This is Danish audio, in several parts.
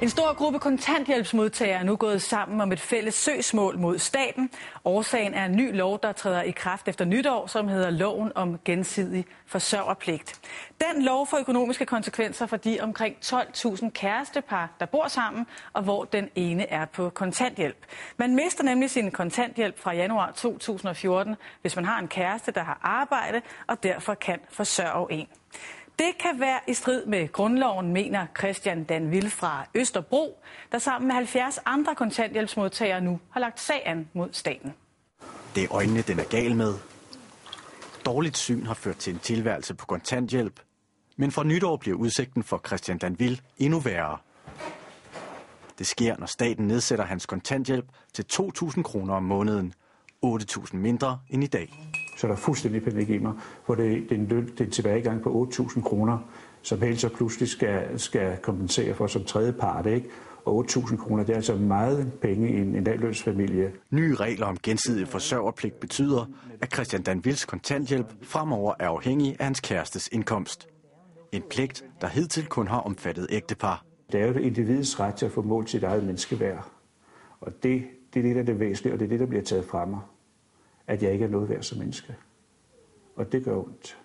En stor gruppe kontanthjælpsmodtagere er nu gået sammen om et fælles søgsmål mod staten. Årsagen er en ny lov, der træder i kraft efter nytår, som hedder Loven om gensidig forsørgerpligt. Den lov får økonomiske konsekvenser for de omkring 12.000 kærestepar, der bor sammen, og hvor den ene er på kontanthjælp. Man mister nemlig sin kontanthjælp fra januar 2014, hvis man har en kæreste, der har arbejde og derfor kan forsørge en. Det kan være i strid med grundloven, mener Christian Danville fra Østerbro, der sammen med 70 andre kontanthjælpsmodtagere nu har lagt sag an mod staten. Det er øjnene, den er gal med. Dårligt syn har ført til en tilværelse på kontanthjælp, men fra nytår bliver udsigten for Christian Danville endnu værre. Det sker, når staten nedsætter hans kontanthjælp til 2.000 kroner om måneden, 8.000 mindre end i dag. Så der er fuldstændig panik i mig, hvor det er en tilbagegang på 8.000 kroner, som helt så pludselig skal kompensere for som tredje part, ikke? Og 8.000 kroner, det er altså meget penge i en lavtlønsfamilie. Nye regler om gensidig forsørgerpligt betyder, at Christian Danvilles kontanthjælp fremover er afhængig af hans kærestes indkomst. En pligt, der hidtil kun har omfattet ægtepar. Det er jo individets ret til at få målt sit eget menneskeværd. Og det er det, der er det væsentlige, og det er det, der bliver taget fra mig. At jeg ikke er noget værd som menneske. Og det gør ondt.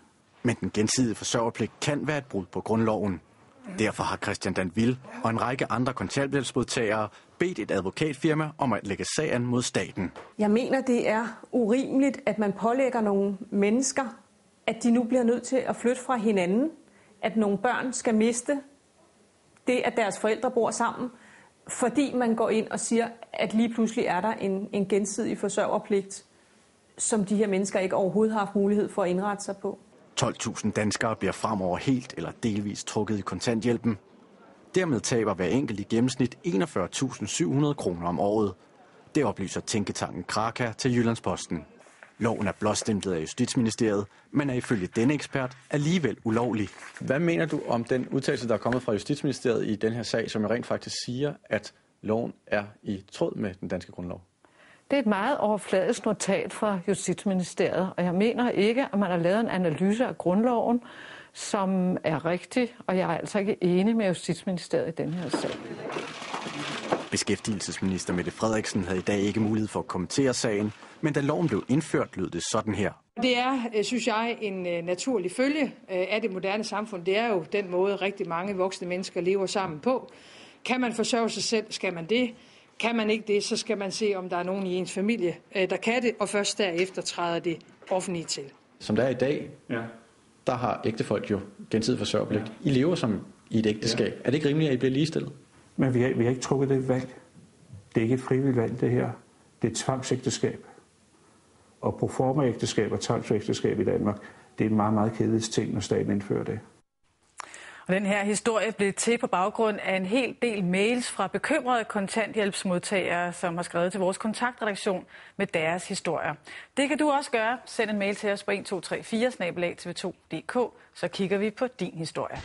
Men den gensidige forsørgerpligt kan være et brud på grundloven. Derfor har Christian Danville og en række andre kontanthjælpsmodtagere bedt et advokatfirma om at lægge sagen mod staten. Jeg mener, det er urimeligt, at man pålægger nogle mennesker, at de nu bliver nødt til at flytte fra hinanden. At nogle børn skal miste det, at deres forældre bor sammen, fordi man går ind og siger, at lige pludselig er der en gensidig forsørgerpligt, som de her mennesker ikke overhovedet har haft mulighed for at indrette sig på. 12.000 danskere bliver fremover helt eller delvis trukket i kontanthjælpen. Dermed taber hver enkelt i gennemsnit 41.700 kroner om året. Det oplyser tænketanken Kraka til Jyllandsposten. Loven er blåstemplet af Justitsministeriet, men er ifølge denne ekspert alligevel ulovlig. Hvad mener du om den udtalelse, der er kommet fra Justitsministeriet i den her sag, som rent faktisk siger, at loven er i tråd med den danske grundlov? Det er et meget overfladisk notat fra Justitsministeriet, og jeg mener ikke, at man har lavet en analyse af grundloven, som er rigtig, og jeg er altså ikke enig med Justitsministeriet i den her sag. Beskæftigelsesminister Mette Frederiksen havde i dag ikke mulighed for at kommentere sagen, men da loven blev indført, lød det sådan her. Det er, synes jeg, en naturlig følge af det moderne samfund. Det er jo den måde, rigtig mange voksne mennesker lever sammen på. Kan man forsørge sig selv, skal man det. Kan man ikke det, så skal man se, om der er nogen i ens familie, der kan det, og først derefter træder det offentligt til. Som det er i dag, der har ægtefolk jo gensidig forsørgerpligt. I lever som i et ægteskab. Er det ikke rimeligt, at I bliver ligestillet? Men vi har ikke trukket det valg. Det er ikke et frivilligt valg, det her. Det er et tvangsægteskab. Og proformaægteskab og tvangsægteskab i Danmark, det er en meget, meget kedelig ting, når staten indfører det. Og den her historie blev til på baggrund af en hel del mails fra bekymrede kontanthjælpsmodtagere, som har skrevet til vores kontaktredaktion med deres historier. Det kan du også gøre. Send en mail til os på 1234 @tv2.dk, så kigger vi på din historie.